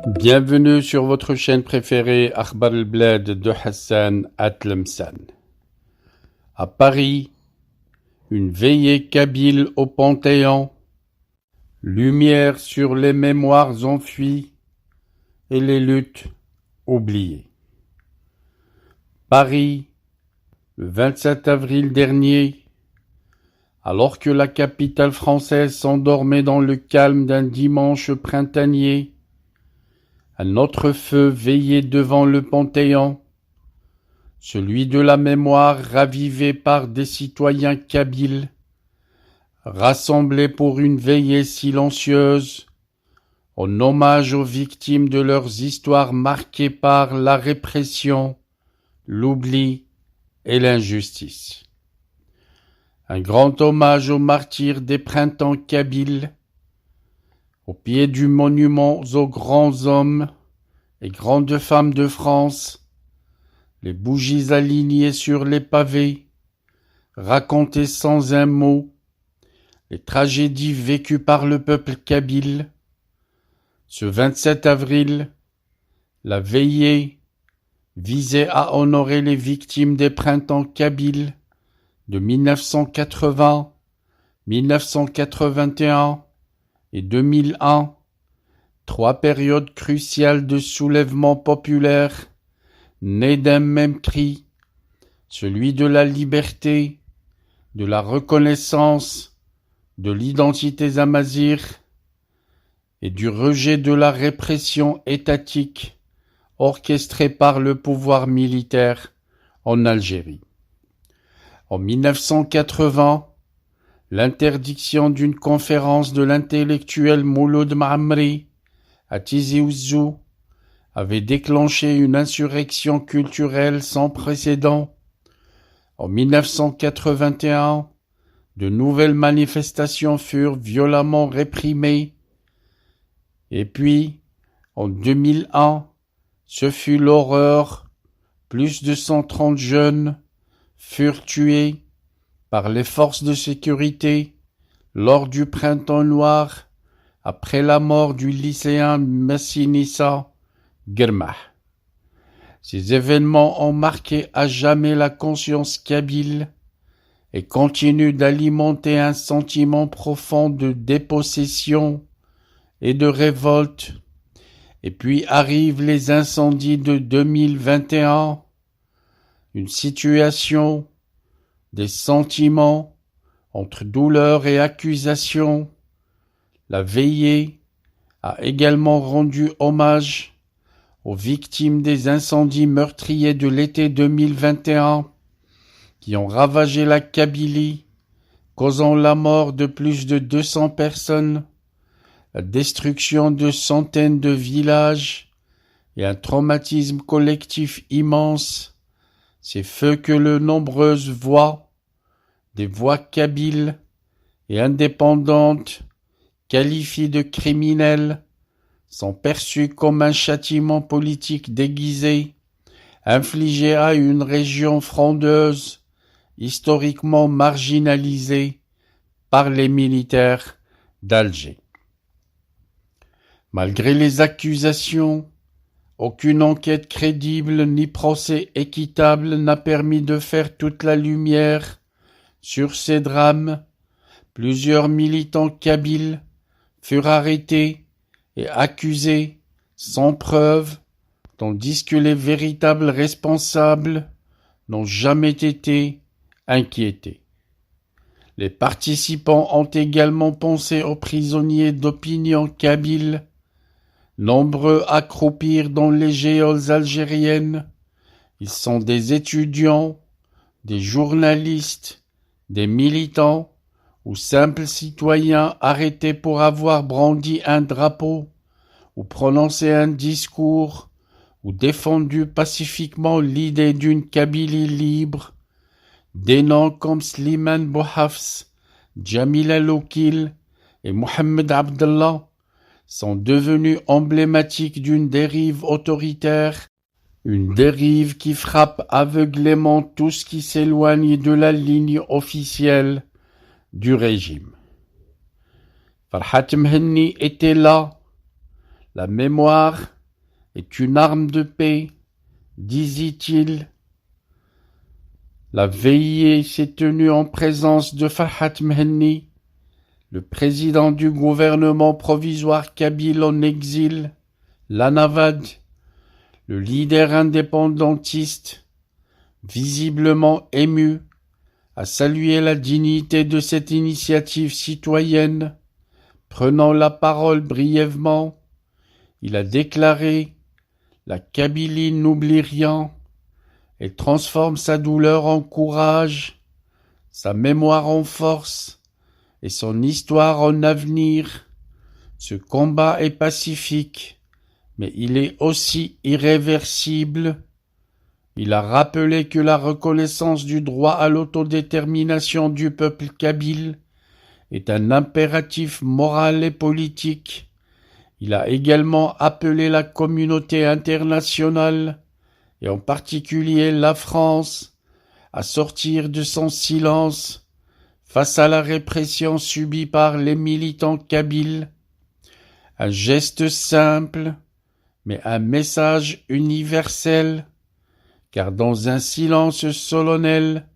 Bienvenue sur votre chaîne préférée Akhbar el-Bled de Hassan Atlemsan. À Paris, une veillée kabyle au Panthéon, lumière sur les mémoires enfuies et les luttes oubliées. Paris, le 27 avril dernier, alors que la capitale française s'endormait dans le calme d'un dimanche printanier, un autre feu veillait devant le Panthéon, celui de la mémoire ravivé par des citoyens kabyles, rassemblés pour une veillée silencieuse, en hommage aux victimes de leurs histoires marquées par la répression, l'oubli et l'injustice. Un grand hommage aux martyrs des printemps kabyles, au pied du monument aux grands hommes et grandes femmes de France, les bougies alignées sur les pavés, racontaient sans un mot les tragédies vécues par le peuple kabyle. Ce 27 avril, la veillée visait à honorer les victimes des printemps kabyles de 1980, 1981 et 2001, trois périodes cruciales de soulèvement populaire, nées d'un même cri, celui de la liberté, de la reconnaissance, de l'identité amazigh et du rejet de la répression étatique orchestrée par le pouvoir militaire en Algérie. En 1980, l'interdiction d'une conférence de l'intellectuel Mouloud Maamri à Tizi Ouzou avait déclenché une insurrection culturelle sans précédent. En 1981, de nouvelles manifestations furent violemment réprimées. Et puis, en 2001, ce fut l'horreur. Plus de 130 jeunes furent tués par les forces de sécurité lors du Printemps noir, après la mort du lycéen Massinissa Germah. Ces événements ont marqué à jamais la conscience kabyle et continuent d'alimenter un sentiment profond de dépossession et de révolte. Et puis arrivent les incendies de 2021, une situation, des sentiments entre douleur et accusation. La veillée a également rendu hommage aux victimes des incendies meurtriers de l'été 2021 qui ont ravagé la Kabylie, causant la mort de plus de 200 personnes, la destruction de centaines de villages et un traumatisme collectif immense. Ces feux que de nombreuses voix, des voix kabyles et indépendantes, qualifient de criminels, sont perçus comme un châtiment politique déguisé, infligé à une région frondeuse, historiquement marginalisée par les militaires d'Alger. Malgré les accusations, aucune enquête crédible ni procès équitable n'a permis de faire toute la lumière sur ces drames. Plusieurs militants kabyles furent arrêtés et accusés sans preuve, tandis que les véritables responsables n'ont jamais été inquiétés. Les participants ont également pensé aux prisonniers d'opinion kabyles, nombreux à croupir dans les geôles algériennes. Ils sont des étudiants, des journalistes, des militants ou simples citoyens arrêtés pour avoir brandi un drapeau ou prononcé un discours ou défendu pacifiquement l'idée d'une Kabylie libre. Des noms comme Slimane Bouhafs, Jamil Aloukil et Mohamed Abdallah sont devenus emblématiques d'une dérive autoritaire, une dérive qui frappe aveuglément tout ce qui s'éloigne de la ligne officielle du régime. Farhat Mhenni était là, la mémoire est une arme de paix, disait-il. La veillée s'est tenue en présence de Farhat Mhenni, le président du gouvernement provisoire kabyle en exil, l'Anavad, le leader indépendantiste, visiblement ému, a salué la dignité de cette initiative citoyenne. Prenant la parole brièvement, il a déclaré « La Kabylie n'oublie rien et transforme sa douleur en courage, sa mémoire en force et son histoire en avenir. Ce combat est pacifique, mais il est aussi irréversible. » Il a rappelé que la reconnaissance du droit à l'autodétermination du peuple kabyle est un impératif moral et politique. Il a également appelé la communauté internationale, et en particulier la France, à sortir de son silence face à la répression subie par les militants kabyles. Un geste simple, mais un message universel, car dans un silence solennel,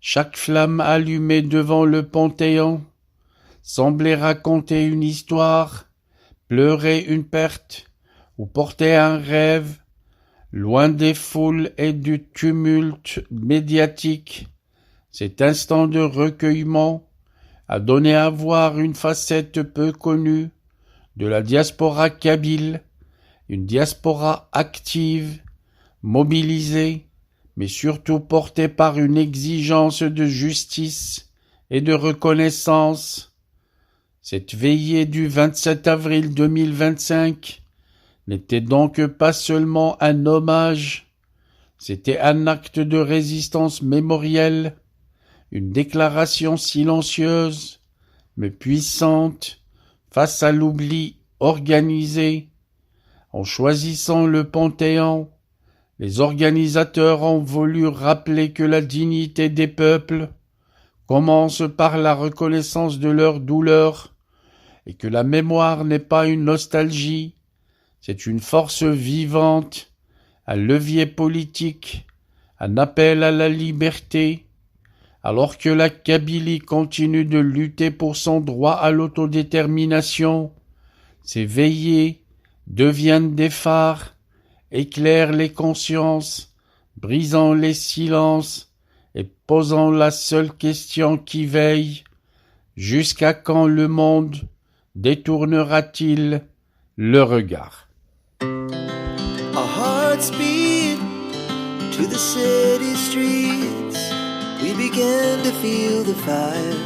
chaque flamme allumée devant le Panthéon semblait raconter une histoire, pleurer une perte ou porter un rêve, loin des foules et du tumulte médiatique. Cet instant de recueillement a donné à voir une facette peu connue de la diaspora kabyle, une diaspora active, mobilisée, mais surtout portée par une exigence de justice et de reconnaissance. Cette veillée du 27 avril 2025 n'était donc pas seulement un hommage, c'était un acte de résistance mémorielle, une déclaration silencieuse, mais puissante, face à l'oubli organisé. En choisissant le Panthéon, les organisateurs ont voulu rappeler que la dignité des peuples commence par la reconnaissance de leur douleur et que la mémoire n'est pas une nostalgie, c'est une force vivante, un levier politique, un appel à la liberté. Alors que la Kabylie continue de lutter pour son droit à l'autodétermination, ces veillées deviennent des phares, éclairent les consciences, brisant les silences et posant la seule question qui veille: jusqu'à quand le monde détournera-t-il le regard? Our hearts beat to the city streets. We began to feel the fire.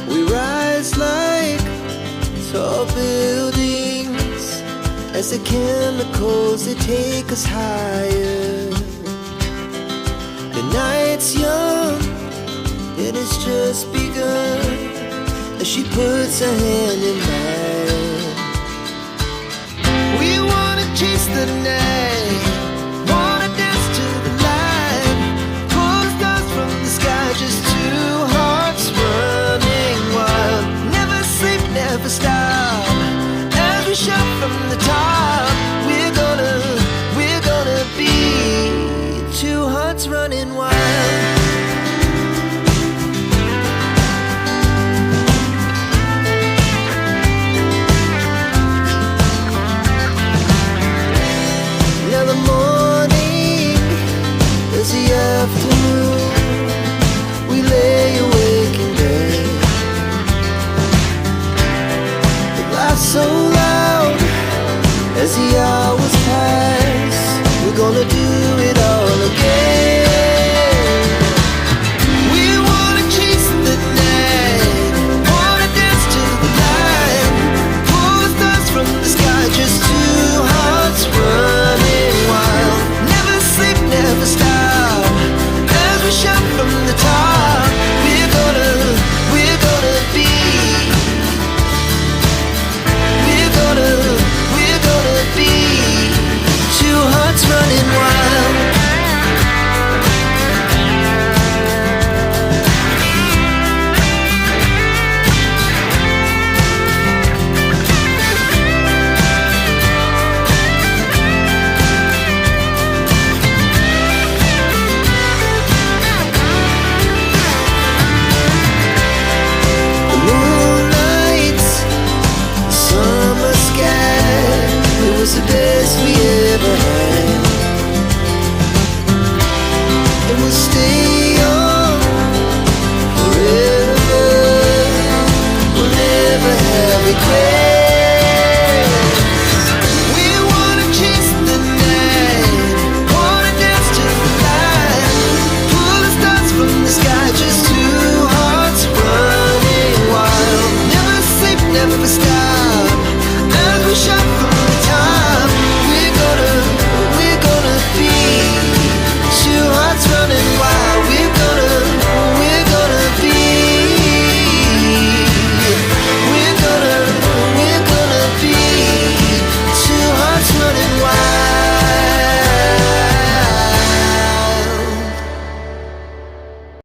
We rise like tall buildings as the chemicals they take us higher. The night's young, it has just begun as she puts her hand in mine. We wanna chase the night, wanna dance to the light, pull the stars from the sky, just two hearts running wild. Never sleep, never stop, as we shout from the top. We're gonna be two hearts running wild. The morning is the afternoon.